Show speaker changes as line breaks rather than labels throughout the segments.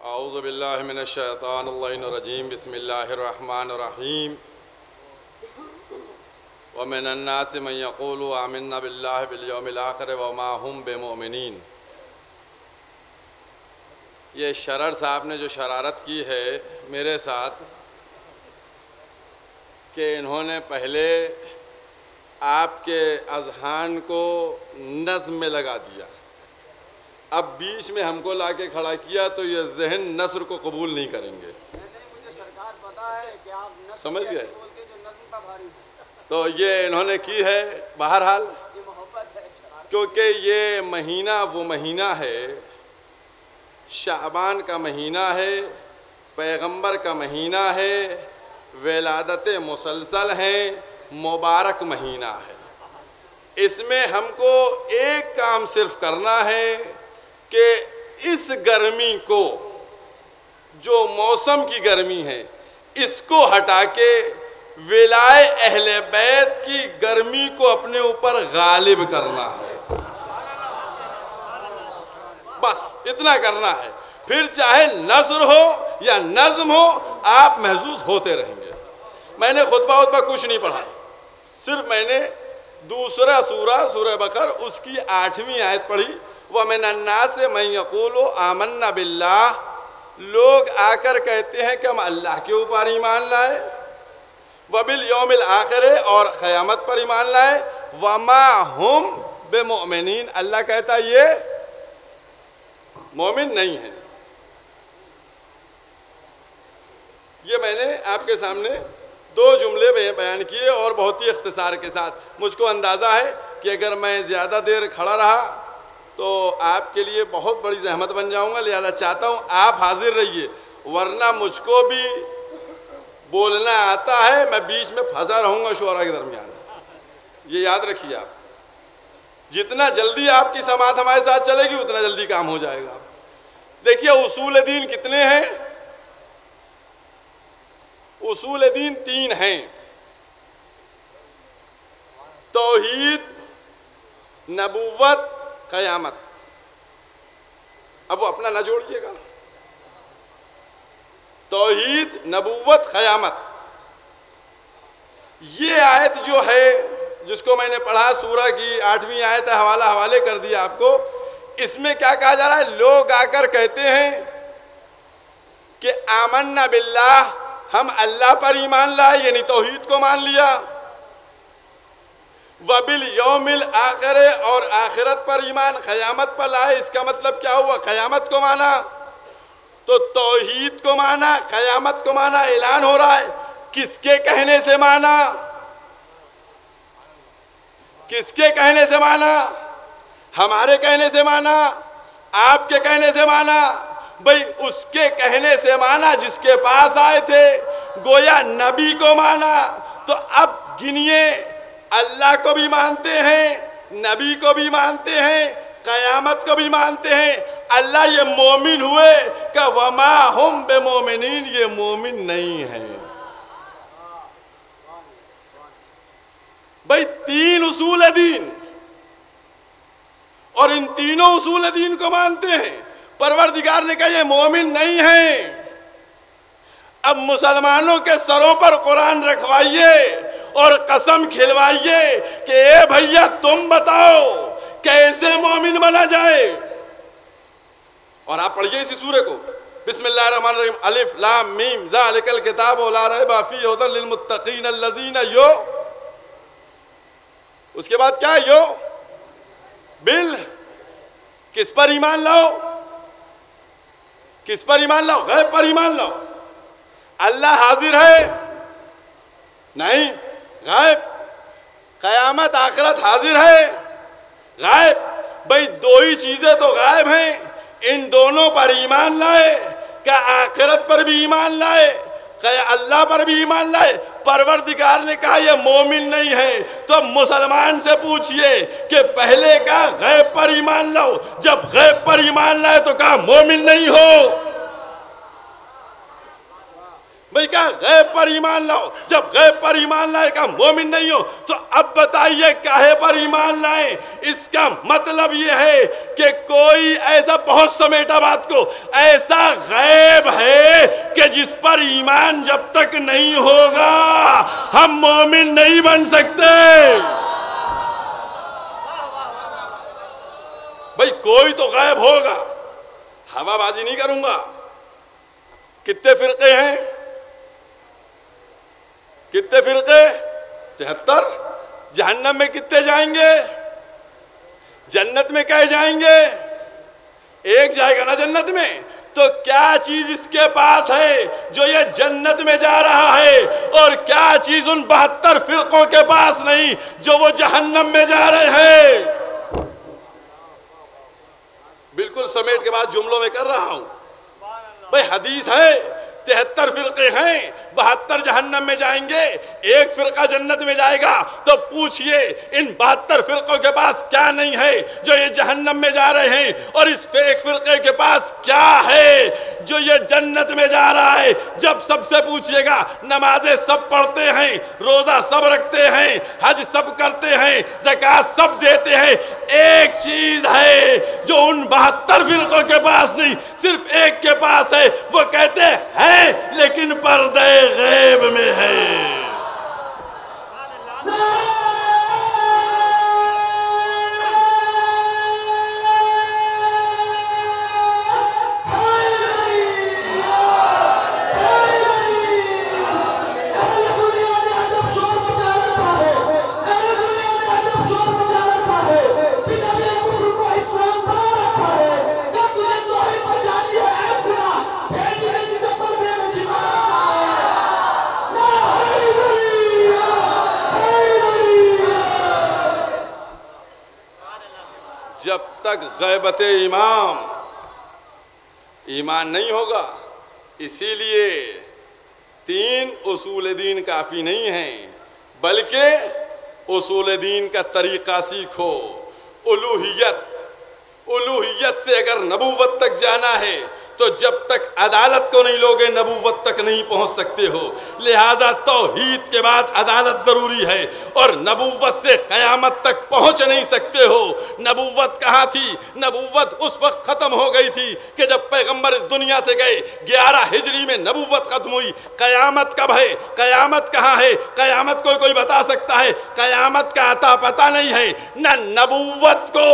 اعوذ باللہ من الشیطان الرجیم بسم اللہ الرحمن الرحیم ومن الناس من یقول آمنا باللہ بالیوم الآخر وما هم بمؤمنین۔ یہ شرر صاحب نے جو شرارت کی ہے میرے ساتھ کہ انہوں نے پہلے آپ کے اذہان کو نظم میں لگا دیا، اب بیچ میں ہم کو لا کے کھڑا کیا تو یہ ذہن نثر کو قبول نہیں کریں گے۔ سمجھ گئے؟ تو یہ انہوں نے کی ہے بہرحال، کیونکہ یہ مہینہ وہ مہینہ ہے، شعبان کا مہینہ ہے، پیغمبر کا مہینہ ہے، ولادت مسلسل ہے، مبارک مہینہ ہے۔ اس میں ہم کو ایک کام صرف کرنا ہے کہ اس گرمی کو، جو موسم کی گرمی ہے، اس کو ہٹا کے ولائے اہل بیت کی گرمی کو اپنے اوپر غالب کرنا ہے، بس اتنا کرنا ہے۔ پھر چاہے نثر ہو یا نظم ہو، آپ محظوظ ہوتے رہیں گے۔ میں نے خطبہ کچھ نہیں پڑھا، صرف میں نے دوسرا سورہ بقرہ اس کی 8ویں آیت پڑھی، وَمِنَ النَّاسِ مَن يَقُولُ آمَنَّا بِاللَّهِ۔ لوگ آ کر کہتے ہیں کہ ہم اللہ کے اوپر ایمان لائے، وَبِالْيَوْمِ الْآخِرِ اور قیامت پر ایمان لائے، وَمَا هُمْ بِمُؤْمِنِينَ۔ اللہ کہتا ہے یہ مومن نہیں ہیں۔ یہ میں نے آپ کے سامنے 2 جملے بیان کیے اور بہت ہی اختصار کے ساتھ۔ مجھ کو اندازہ ہے کہ اگر میں زیادہ دیر کھڑا رہا تو آپ کے لیے بہت بڑی زحمت بن جاؤں گا، لہذا چاہتا ہوں آپ حاضر رہیے، ورنہ مجھ کو بھی بولنا آتا ہے، میں بیچ میں پھنسا رہوں گا شعراء کے درمیان۔ یہ یاد رکھیے آپ، جتنا جلدی آپ کی سماعت ہمارے ساتھ چلے گی اتنا جلدی کام ہو جائے گا۔ دیکھیے اصول دین کتنے ہیں؟ اصول دین 3 ہیں: توحید، نبوت، قیامت۔ اب وہ اپنا نہ جوڑیے گا، توحید، نبوت، قیامت۔ یہ آیت جو ہے جس کو میں نے پڑھا، سورہ کی 8ویں آیت ہے، حوالے کر دیا آپ کو۔ اس میں کیا کہا جا رہا ہے؟ لوگ آ کر کہتے ہیں کہ آمنا باللہ، ہم اللہ پر ایمان لائے، یعنی توحید کو مان لیا، وَبِالْيَوْمِ الْآخِرِ اور آخرت پر ایمان، قیامت پر لائے۔ اس کا مطلب کیا ہوا؟ قیامت کو مانا تو توحید کو مانا، قیامت کو مانا۔ اعلان ہو رہا ہے، کس کے کہنے سے مانا؟ کس کے کہنے سے مانا؟ ہمارے کہنے سے مانا؟ آپ کے کہنے سے مانا؟ بھئی اس کے کہنے سے مانا جس کے پاس آئے تھے، گویا نبی کو مانا۔ تو اب گنیے، اللہ کو بھی مانتے ہیں، نبی کو بھی مانتے ہیں، قیامت کو بھی مانتے ہیں۔ اللہ یہ مومن ہوئے کہ وَمَا هُمْ بِمُؤْمِنِينَ، یہ مومن نہیں ہیں۔ بھئی 3 اصول دین، اور ان تینوں اصول دین کو مانتے ہیں۔ پروردگار نے کہا یہ مومن نہیں ہیں۔ اب مسلمانوں کے سروں پر قرآن رکھوائیے اور قسم کھلوائیے کہ اے بھیا تم بتاؤ کیسے مومن بنا جائے۔ اور آپ پڑھیے اسی سورے کو، بسم اللہ الرحمن الرحیم، الف لام میم ذالک الکتاب لا ریب فیہ ھدی للمتقین الذین یو، اس کے بعد کیا ہے؟ یو بل، کس پر ایمان لاؤ؟ کس پر ایمان لاؤ؟ غیب پر ایمان لاؤ۔ اللہ حاضر ہے؟ نہیں، غائب۔ قیامت آخرت حاضر ہے؟ غائب۔ بھئی 2 ہی چیزیں تو غائب ہیں، ان دونوں پر ایمان لائے، کہ آخرت پر بھی ایمان لائے، کہ اللہ پر بھی ایمان لائے۔ پروردگار نے کہا یہ مومن نہیں ہے، تو مسلمان سے پوچھئے کہ پہلے کہا غیب پر ایمان لاؤ، جب غیب پر ایمان لائے تو کہا مومن نہیں ہو۔ بھئی کہا غیب پر ایمان لاؤ. جب غیب پر ایمان لائے کا مومن نہیں ہو تو اب بتائیے کاہے پر ایمان لائیں؟ اس کا مطلب یہ ہے کہ کوئی ایسا، بہت سمیٹا بات کو، ایسا غیب ہے کہ جس پر ایمان جب تک نہیں ہوگا ہم مومن نہیں بن سکتے. بھئی کوئی تو غیب ہوگا. ہوا بازی نہیں کروں گا. کتنے فرقے ہیں؟ کتنے فرقے؟ 73. جہنم میں کتنے جائیں گے؟ جنت میں کہے جائیں گے؟ ایک جائے گا نا جنت میں. تو کیا چیز اس کے پاس ہے جو یہ جنت میں جا رہا ہے، اور کیا چیز ان 72 فرقوں کے پاس نہیں جو وہ جہنم میں جا رہے ہیں؟ بالکل سمیٹ کے بعد جملوں میں کر رہا ہوں. بھئی حدیث ہے 73 فرقے ہیں، 72 جہنم میں جائیں گے، ایک فرقہ جنت میں جائے گا. تو پوچھئے ان 72 فرقوں کے پاس کیا نہیں ہے جو یہ جہنم میں جا رہے ہیں، اور اس ایک فرقے کے پاس کیا ہے جو یہ جنت میں جا رہا ہے؟ جب سب سے پوچھئے گا نمازیں سب پڑھتے ہیں، روزہ سب رکھتے ہیں، حج سب کرتے ہیں، زکوٰۃ سب دیتے ہیں، ایک چیز ہے جو ان 72 فرقوں کے پاس نہیں، صرف ایک کے پاس ہے. وہ کہتے ہیں لیکن پردے غیب میں ہے. جب تک غیبت ایمان نہیں ہوگا. اسی لیے 3 اصول دین کافی نہیں ہیں، بلکہ اصول دین کا طریقہ سیکھو. الوہیت سے اگر نبوت تک جانا ہے تو جب تک عدالت کو نہیں لوگے نبوت تک نہیں پہنچ سکتے ہو. لہٰذا توحید کے بعد عدالت ضروری ہے، اور نبوت سے قیامت تک پہنچ نہیں سکتے ہو. نبوت کہاں تھی؟ نبوت اس وقت ختم ہو گئی تھی کہ جب پیغمبر اس دنیا سے گئے. 11 ہجری میں نبوت ختم ہوئی. قیامت کب ہے؟ قیامت کہاں ہے؟ قیامت کو کوئی بتا سکتا ہے؟ قیامت کا عطا پتہ نہیں ہے. نہ نبوت کو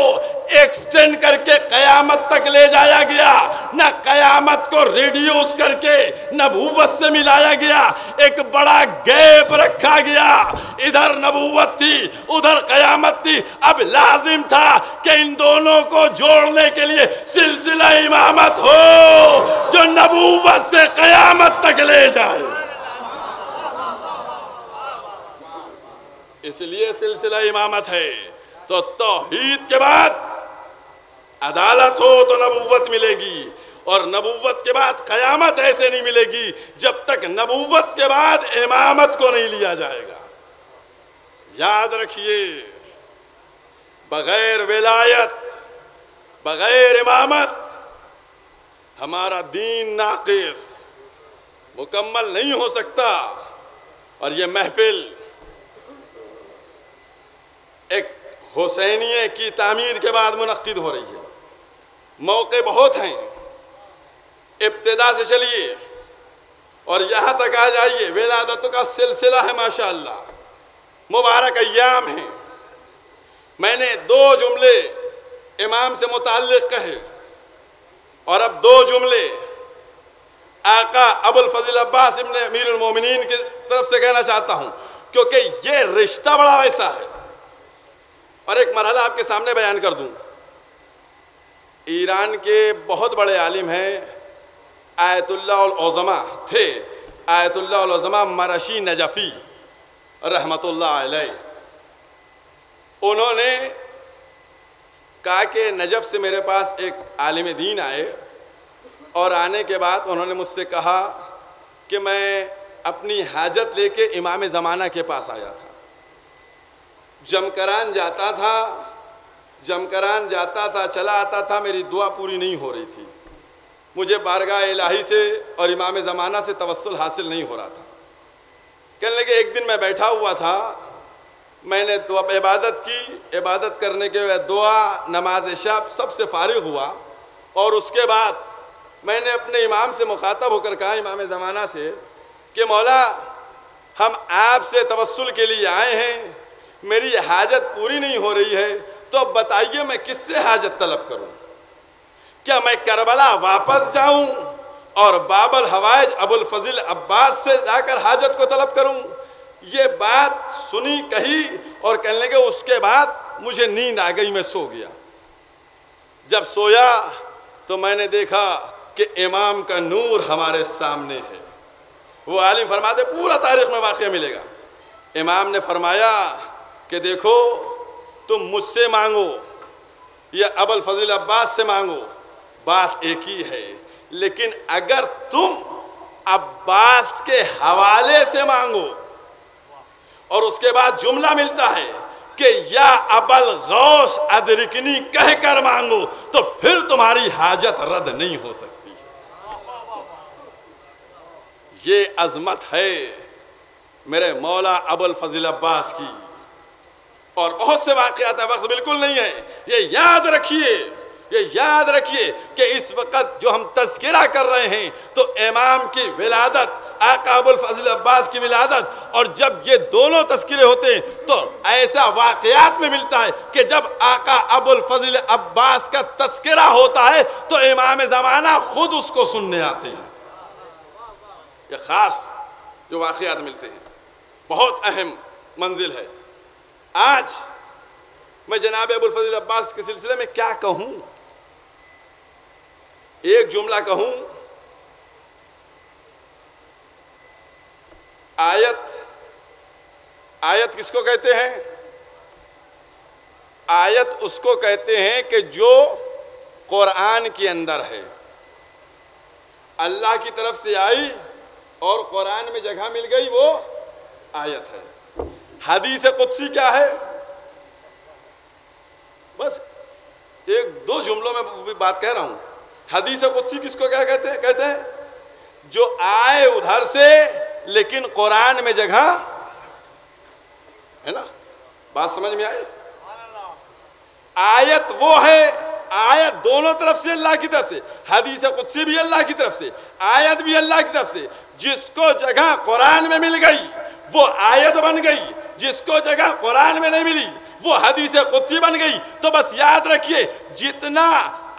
ایکسٹینڈ کر کے قیامت تک لے جایا گیا، نہ قیامت کو ریڈیوس کر کے نبوت سے ملایا گیا. ایک بڑا گیپ رکھا گیا. ادھر نبوت تھی، ادھر قیامت تھی. اب لازم تھا کہ ان دونوں کو جوڑنے کے لیے سلسلہ امامت ہو جو نبوت سے قیامت تک لے جائے. اس لیے سلسلہ امامت ہے. تو توحید کے بعد عدالت ہو تو نبوت ملے گی، اور نبوت کے بعد قیامت ایسے نہیں ملے گی جب تک نبوت کے بعد امامت کو نہیں لیا جائے گا. یاد رکھیے، بغیر ولایت، بغیر امامت ہمارا دین ناقص، مکمل نہیں ہو سکتا. اور یہ محفل ایک حسینیے کی تعمیر کے بعد منعقد ہو رہی ہے. موقع بہت ہیں، ابتدا سے چلیے اور یہاں تک آ جائیے. ولادت کا سلسلہ ہے ماشاءاللہ، مبارک ایام ہیں. میں نے 2 جملے امام سے متعلق کہے، اور اب 2 جملے آقا ابو الفضل عباس ابن امیر المومنین کی طرف سے کہنا چاہتا ہوں، کیونکہ یہ رشتہ بڑا ویسا ہے. اور ایک مرحلہ آپ کے سامنے بیان کر دوں. ایران کے بہت بڑے عالم ہیں، آیت اللہ العظمہ تھے، آیت اللہ العظمہ مرشی نجفی رحمت اللہ علیہ. انہوں نے کہا کہ نجف سے میرے پاس ایک عالم دین آئے، اور آنے کے بعد انہوں نے مجھ سے کہا کہ میں اپنی حاجت لے کے امام زمانہ کے پاس آیا تھا. جمکران جاتا تھا، چلا آتا تھا، میری دعا پوری نہیں ہو رہی تھی. مجھے بارگاہ الہی سے اور امام زمانہ سے توسل حاصل نہیں ہو رہا تھا۔ کہنے لگے ایک دن میں بیٹھا ہوا تھا، میں نے عبادت کی، عبادت کرنے کے بعد دعا، نماز شب سب سے فارغ ہوا، اور اس کے بعد میں نے اپنے امام سے مخاطب ہو کر کہا، امام زمانہ سے، کہ مولا ہم آپ سے توسل کے لیے آئے ہیں، میری حاجت پوری نہیں ہو رہی ہے، تو اب بتائیے میں کس سے حاجت طلب کروں؟ کیا میں کربلا واپس جاؤں اور باب الحوائج ابو الفضل عباس سے جا کر حاجت کو طلب کروں؟ یہ بات سنی کہی اور کہنے لگے، اس کے بعد مجھے نیند آ گئی، میں سو گیا۔ جب سویا تو میں نے دیکھا کہ امام کا نور ہمارے سامنے ہے۔ وہ عالم فرماتے پورا تاریخ میں واقعہ ملے گا۔ امام نے فرمایا کہ دیکھو تم مجھ سے مانگو یا ابو الفضل عباس سے مانگو، بات ایک ہی ہے، لیکن اگر تم عباس کے حوالے سے مانگو، اور اس کے بعد جملہ ملتا ہے کہ یا ابل غوث ادرکنی کہہ کر مانگو، تو پھر تمہاری حاجت رد نہیں ہو سکتی۔ یہ عظمت ہے میرے مولا ابو الفضل عباس کی، اور بہت سے واقعات ہیں، وقت بالکل نہیں ہے۔ یہ یاد رکھیے کہ اس وقت جو ہم تذکرہ کر رہے ہیں تو امام کی ولادت، آقا ابو الفضل عباس کی ولادت، اور جب یہ دونوں تذکرے ہوتے ہیں تو ایسا واقعات میں ملتا ہے کہ جب آقا ابو الفضل عباس کا تذکرہ ہوتا ہے تو امام زمانہ خود اس کو سننے آتے ہیں۔ یہ خاص جو واقعات ملتے ہیں، بہت اہم منزل ہے۔ آج میں جناب ابو الفضل عباس کے سلسلے میں کیا کہوں؟ ایک جملہ کہوں، آیت کس کو کہتے ہیں؟ آیت اس کو کہتے ہیں کہ جو قرآن کے اندر ہے، اللہ کی طرف سے آئی اور قرآن میں جگہ مل گئی، وہ آیت ہے۔ حدیث قدسی کیا ہے؟ بس ایک دو جملوں میں بات کہہ رہا ہوں۔ حدیث قدسی کس کو کیا کہتے ہیں؟ جو آئے ادھر سے لیکن قرآن میں جگہ ہے نا۔ بات سمجھ میں آئی؟ آیت وہ ہے، آیت دونوں طرف سے اللہ کی طرف سے، حدیث قدسی بھی اللہ کی طرف سے، آیت بھی اللہ کی طرف سے۔ جس کو جگہ قرآن میں مل گئی وہ آیت بن گئی، جس کو جگہ قرآن میں نہیں ملی وہ حدیث قدسی بن گئی۔ تو بس یاد رکھیے، جتنا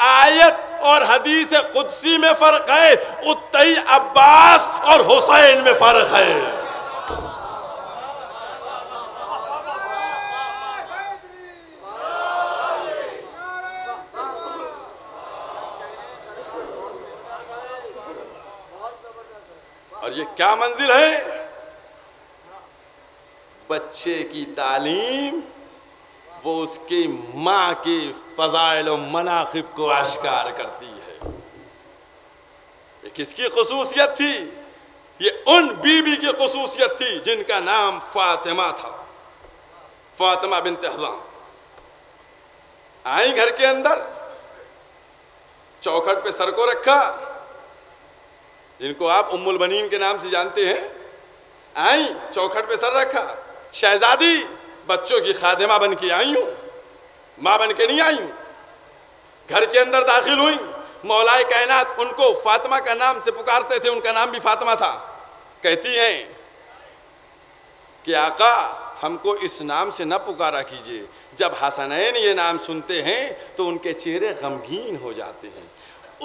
آیت اور حدیث قدسی میں فرق ہے اتنا ہی عباس اور حسین میں فرق ہے۔ اور یہ کیا منزل ہے؟ بچے کی تعلیم وہ اس کی ماں کی فضائل و مناقب کو اشکار کرتی ہے۔ یہ کس کی خصوصیت تھی؟ یہ ان بیوی کی خصوصیت تھی جن کا نام فاطمہ تھا، فاطمہ بنت حزام۔ آئیں گھر کے اندر، چوکھٹ پہ سر کو رکھا، جن کو آپ ام البنین کے نام سے جانتے ہیں، آئیں چوکھٹ پہ سر رکھا، شہزادی بچوں کی خادمہ بن کے آئی ہوں، ماں بن کے نہیں آئی ہوں۔ گھر کے اندر داخل ہوئیں، مولائے کائنات ان کو فاطمہ کا نام سے پکارتے تھے، ان کا نام بھی فاطمہ تھا۔ کہتی ہیں کہ آقا ہم کو اس نام سے نہ پکارا کیجئے، جب حسنین یہ نام سنتے ہیں تو ان کے چہرے غمگین ہو جاتے ہیں۔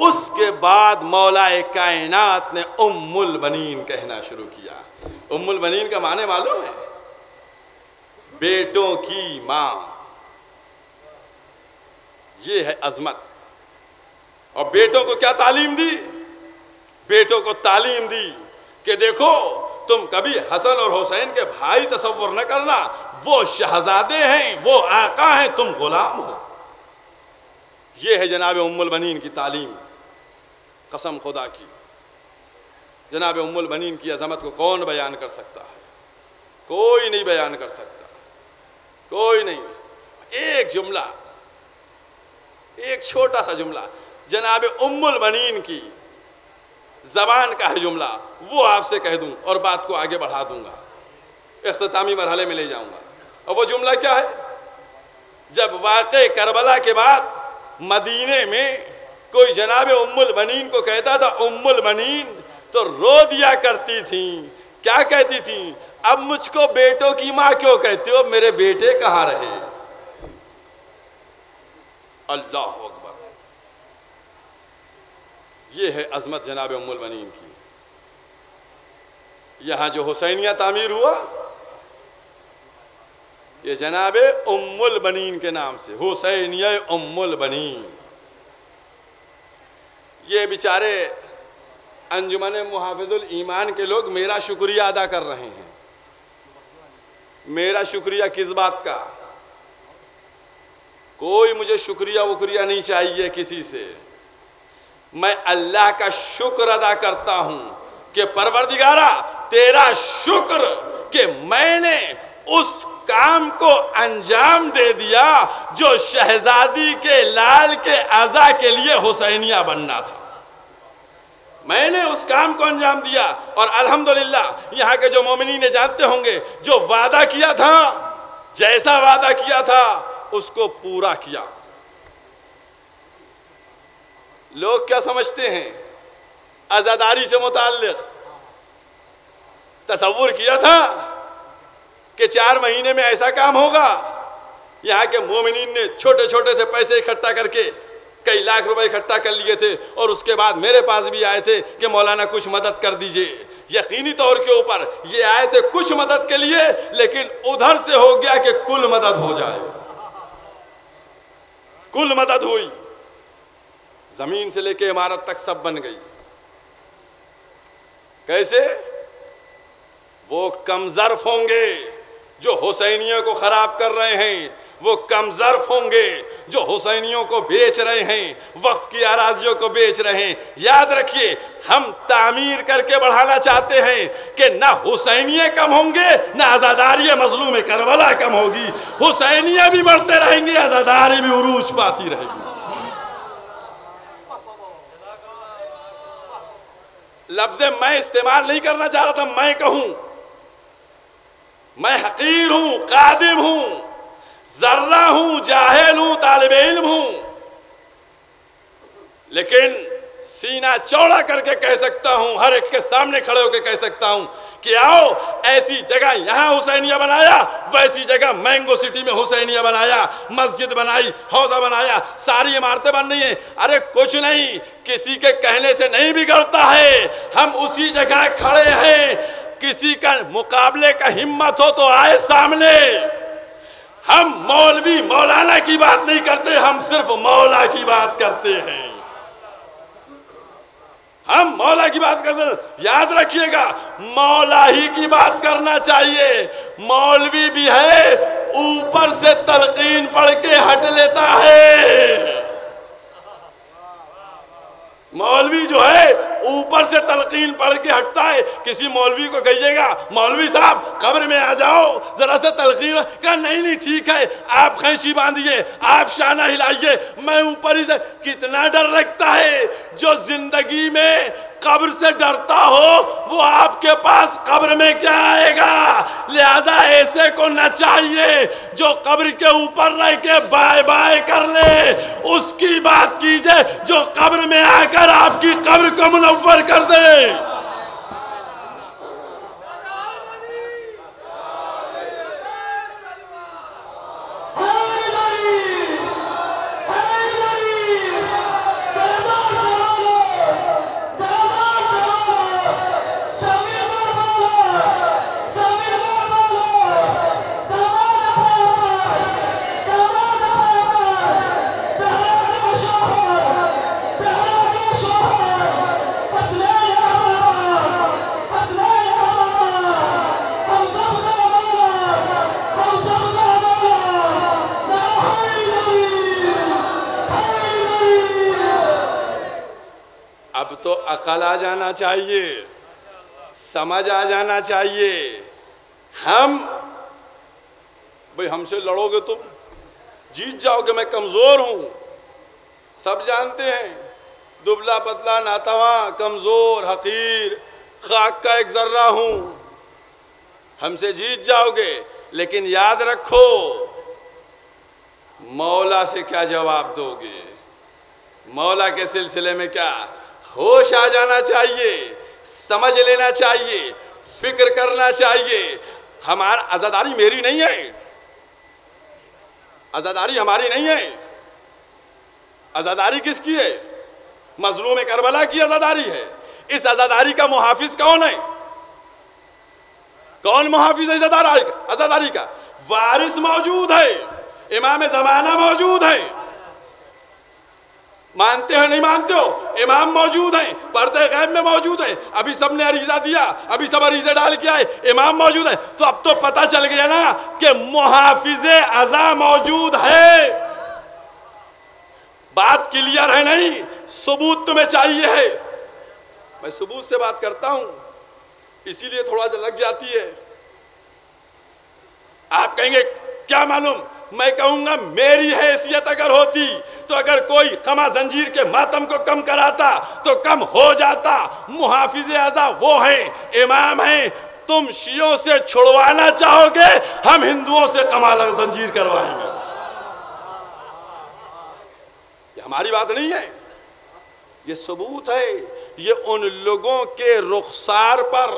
اس کے بعد مولائے کائنات نے ام البنین کہنا شروع کیا۔ ام البنین کا معنی معلوم ہے؟ بیٹوں کی ماں۔ یہ ہے عظمت۔ اور بیٹوں کو کیا تعلیم دی؟ بیٹوں کو تعلیم دی کہ دیکھو تم کبھی حسن اور حسین کے بھائی تصور نہ کرنا، وہ شہزادے ہیں، وہ آقا ہیں، تم غلام ہو۔ یہ ہے جناب ام البنین کی تعلیم۔ قسم خدا کی، جناب ام البنین کی عظمت کو کون بیان کر سکتا ہے؟ کوئی نہیں بیان کر سکتا، کوئی نہیں۔ ایک جملہ، ایک چھوٹا سا جملہ جناب ام البنین کی زبان کا ہے جملہ، وہ آپ سے کہہ دوں اور بات کو آگے بڑھا دوں گا، اختتامی مرحلے میں لے جاؤں گا۔ اور وہ جملہ کیا ہے؟ جب واقع کربلا کے بعد مدینے میں کوئی جناب ام البنین کو کہتا تھا ام البنین، تو رو دیا کرتی تھیں۔ کیا کہتی تھیں؟ اب مجھ کو بیٹوں کی ماں کیوں کہتے ہو، میرے بیٹے کہاں رہے؟ اللہ اکبر! یہ ہے عظمت جناب ام البنین کی۔ یہاں جو حسینیہ تعمیر ہوا یہ جناب ام البنین کے نام سے، حسینیہ ام البنین۔ یہ بیچارے انجمن محافظ الایمان کے لوگ میرا شکریہ ادا کر رہے ہیں۔ میرا شکریہ کس بات کا؟ کوئی مجھے شکریہ وکریہ نہیں چاہیے کسی سے۔ میں اللہ کا شکر ادا کرتا ہوں کہ پروردگارا تیرا شکر کہ میں نے اس کام کو انجام دے دیا جو شہزادی کے لال کے عزا کے لیے حسینیہ بننا تھا۔ میں نے اس کام کو انجام دیا، اور الحمدللہ یہاں کے جو مومنین جانتے ہوں گے جو وعدہ کیا تھا، جیسا وعدہ کیا تھا اس کو پورا کیا۔ لوگ کیا سمجھتے ہیں عزاداری سے متعلق؟ تصور کیا تھا کہ 4 مہینے میں ایسا کام ہوگا؟ یہاں کے مومنین نے چھوٹے چھوٹے سے پیسے اکٹھا کر کے کئی لاکھ روپے اکٹھا کر لیے تھے، اور اس کے بعد میرے پاس بھی آئے تھے کہ مولانا کچھ مدد کر دیجئے۔ یقینی طور کے اوپر یہ آئے تھے کچھ مدد کے لیے، لیکن ادھر سے ہو گیا کہ کل مدد ہو جائے۔ کل مدد ہوئی، زمین سے لے کے عمارت تک سب بن گئی۔ کیسے؟ وہ کم ظرف ہوں گے جو حسینیوں کو خراب کر رہے ہیں، وہ کم ظرف ہوں گے جو حسینیوں کو بیچ رہے ہیں، وقف کی اراضیوں کو بیچ رہے ہیں۔ یاد رکھیے ہم تعمیر کر کے بڑھانا چاہتے ہیں کہ نہ حسینیے کم ہوں گے نہ عزاداری مظلوم کربلا کم ہوگی۔ حسینیے بھی بڑھتے رہیں گے، عزاداری بھی عروج پاتی رہے گی۔ لفظ میں استعمال نہیں کرنا چاہ رہا تھا، میں کہوں میں حقیر ہوں، قادم ہوں، ذرہ ہوں، جاہل ہوں، طالب علم ہوں، لیکن سینہ چوڑا کر کے کہہ سکتا ہوں، ہر ایک کے سامنے کھڑے ہو کے کہہ سکتا ہوں کہ آؤ ایسی جگہ یہاں حسینیہ بنایا، ویسی جگہ مینگو سٹی میں حسینیہ بنایا، مسجد بنائی، حوضہ بنایا، ساری عمارتیں بن رہی ہیں۔ ارے کچھ نہیں، کسی کے کہنے سے نہیں بگڑتا ہے، ہم اسی جگہ کھڑے ہیں۔ کسی کا مقابلے کا ہمت ہو تو آئے سامنے۔ ہم مولوی مولانا کی بات نہیں کرتے، ہم صرف مولا کی بات کرتے ہیں۔ ہم مولا کی بات کرتے ہیں۔ یاد رکھیے گا مولا ہی کی بات کرنا چاہیے۔ مولوی بھی ہے اوپر سے تلقین پڑھ کے ہٹ لیتا ہے۔ مولوی جو ہے اوپر سے تلقین پڑھ کے ہٹتا ہے۔ کسی مولوی کو کہیے گا مولوی صاحب قبر میں آ جاؤ ذرا سے تلقین، کہا نہیں ٹھیک ہے، آپ خینچی باندھیے، آپ شانہ ہلائیے، میں اوپر ہی سے۔ کتنا ڈر لگتا ہے۔ جو زندگی میں قبر سے ڈرتا ہو وہ آپ کے پاس قبر میں کیا آئے گا؟ لہذا ایسے کو نہ چاہیے جو قبر کے اوپر رہ کے بائے بائے کر لے، اس کی بات کیجئے جو قبر میں آ کر آپ کی قبر کو منور کر دے۔ اب تو عقل آ جانا چاہیے، سمجھ آ جانا چاہیے۔ بھئی ہم سے لڑو گے تم جیت جاؤ گے، میں کمزور ہوں، سب جانتے ہیں۔ دبلا پتلا ناتواں کمزور حقیر خاک کا ایک ذرہ ہوں. ہم سے جیت جاؤ گے لیکن یاد رکھو مولا سے کیا جواب دو گے. مولا کے سلسلے میں کیا ہوش آ جانا چاہیے, سمجھ لینا چاہیے, فکر کرنا چاہیے. ہمارا عزاداری میری نہیں ہے, عزاداری ہماری نہیں ہے. عزاداری کس کی ہے؟ مظلوم کربلا کی عزاداری ہے. اس عزاداری کا محافظ کون ہے؟ کون محافظ ہے عزاداری کا؟ وارث موجود ہے, امام زمانہ موجود ہے. مانتے ہو نہیں مانتے ہو؟ امام موجود ہیں, پردے غیب میں موجود ہیں. ابھی سب نے عریضہ دیا, ابھی سب عریضے ڈال کے آئے, امام موجود ہیں. تو اب تو پتہ چل گیا نا کہ محافظ عزا موجود ہے. بات کلیئر ہے نہیں؟ ثبوت تمہیں چاہیے ہے. میں ثبوت سے بات کرتا ہوں, اسی لیے تھوڑا لگ جاتی ہے. آپ کہیں گے کیا معلوم, میں کہوں گا میری حیثیت اگر ہوتی تو اگر کوئی خما زنجیر کے ماتم کو کم کراتا تو کم ہو جاتا. محافظ اعضا وہ ہیں, امام ہیں. تم شیعوں سے چھڑوانا چاہو گے, ہم ہندوؤں سے کمال زنجیر کروائیں گے. یہ ہماری بات نہیں ہے, یہ ثبوت ہے. یہ ان لوگوں کے رخسار پر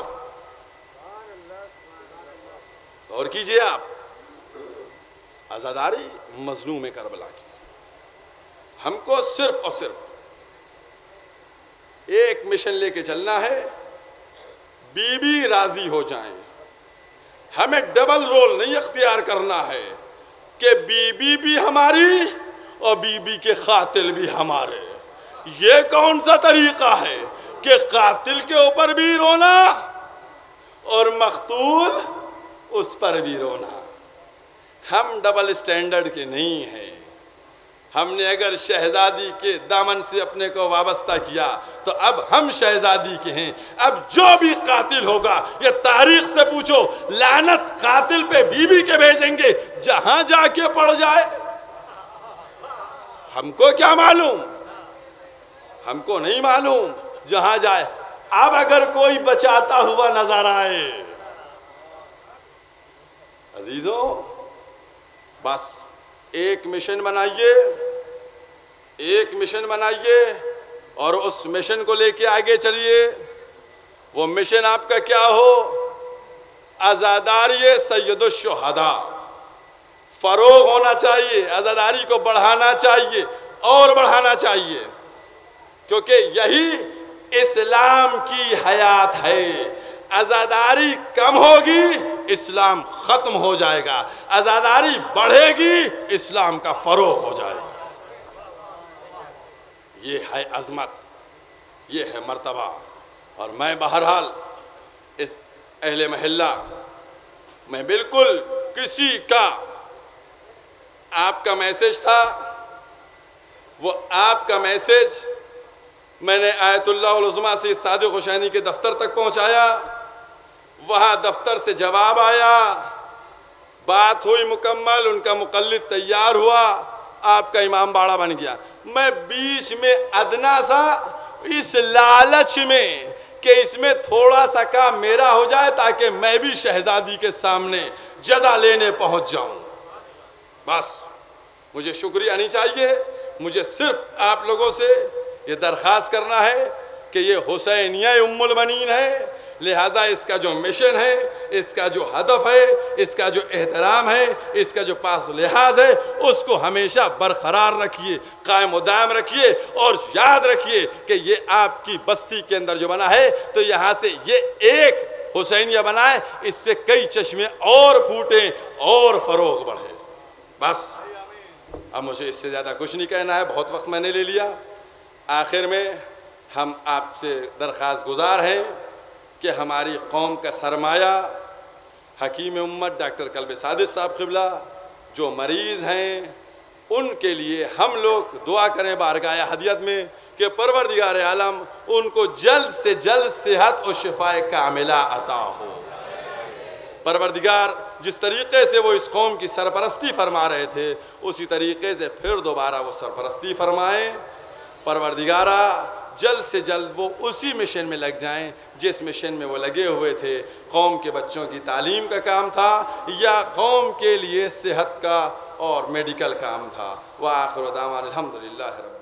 غور کیجئے آپ. عزاداری مظلوم کربلا کی. ہم کو صرف اور صرف ایک مشن لے کے چلنا ہے, بی بی راضی ہو جائیں. ہمیں ڈبل رول نہیں اختیار کرنا ہے کہ بی بی بھی ہماری اور بی بی کے قاتل بھی ہمارے. یہ کون سا طریقہ ہے کہ قاتل کے اوپر بھی رونا اور مقتول اس پر بھی رونا؟ ہم ڈبل اسٹینڈرڈ کے نہیں ہیں. ہم نے اگر شہزادی کے دامن سے اپنے کو وابستہ کیا تو اب ہم شہزادی کے ہیں. اب جو بھی قاتل ہوگا, یہ تاریخ سے پوچھو, لعنت قاتل پہ بی بی کے بھیجیں گے, جہاں جا کے پڑ جائے. ہم کو کیا معلوم, ہم کو نہیں معلوم, جہاں جائے. اب اگر کوئی بچاتا ہوا نظر آئے, عزیزوں بس ایک مشن بنائیے, ایک مشن بنائیے اور اس مشن کو لے کے آگے چلیے. وہ مشن آپ کا کیا ہو؟ عزاداری سید الشہداء. فروغ ہونا چاہیے, عزاداری کو بڑھانا چاہیے اور بڑھانا چاہیے, کیونکہ یہی اسلام کی حیات ہے. عزاداری کم ہوگی, اسلام ختم ہو جائے گا. عزاداری بڑھے گی, اسلام کا فروغ ہو جائے گا. یہ ہے عظمت, یہ ہے مرتبہ. اور میں بہرحال اس اہل محلہ میں بالکل کسی کا, آپ کا میسج تھا, وہ آپ کا میسج میں نے آیت اللہ العظمیٰ سے صادق حسینی کے دفتر تک پہنچایا. وہاں دفتر سے جواب آیا, بات ہوئی مکمل, ان کا مقلد تیار ہوا, آپ کا امام باڑہ بن گیا. میں بیچ میں ادنا سا اس لالچ میں کہ اس میں تھوڑا سا کام میرا ہو جائے تاکہ میں بھی شہزادی کے سامنے جزا لینے پہنچ جاؤں. بس مجھے شکریہ نہیں چاہیے, مجھے صرف آپ لوگوں سے یہ درخواست کرنا ہے کہ یہ حسینیہ ام البنین ہے. لہذا اس کا جو مشن ہے, اس کا جو ہدف ہے, اس کا جو احترام ہے, اس کا جو پاس و لحاظ ہے, اس کو ہمیشہ برقرار رکھیے, قائم و دائم رکھیے. اور یاد رکھیے کہ یہ آپ کی بستی کے اندر جو بنا ہے تو یہاں سے یہ ایک حسینیہ بنائے, اس سے کئی چشمے اور پھوٹیں اور فروغ بڑھے. بس اب مجھے اس سے زیادہ کچھ نہیں کہنا ہے, بہت وقت میں نے لے لیا. آخر میں ہم آپ سے درخواست گزار ہیں کہ ہماری قوم کا سرمایہ حکیم امت ڈاکٹر قلب صادق صاحب قبلہ جو مریض ہیں, ان کے لیے ہم لوگ دعا کریں بارگاہ ہدیت میں کہ پروردگار عالم ان کو جلد سے جلد صحت و شفاء کاملہ عطا ہو. پروردگار جس طریقے سے وہ اس قوم کی سرپرستی فرما رہے تھے, اسی طریقے سے پھر دوبارہ وہ سرپرستی فرمائیں. پروردگارہ جلد سے جلد وہ اسی مشن میں لگ جائیں جس مشن میں وہ لگے ہوئے تھے. قوم کے بچوں کی تعلیم کا کام تھا یا قوم کے لیے صحت کا اور میڈیکل کام تھا. وآخر دعوانا الحمدللہ رب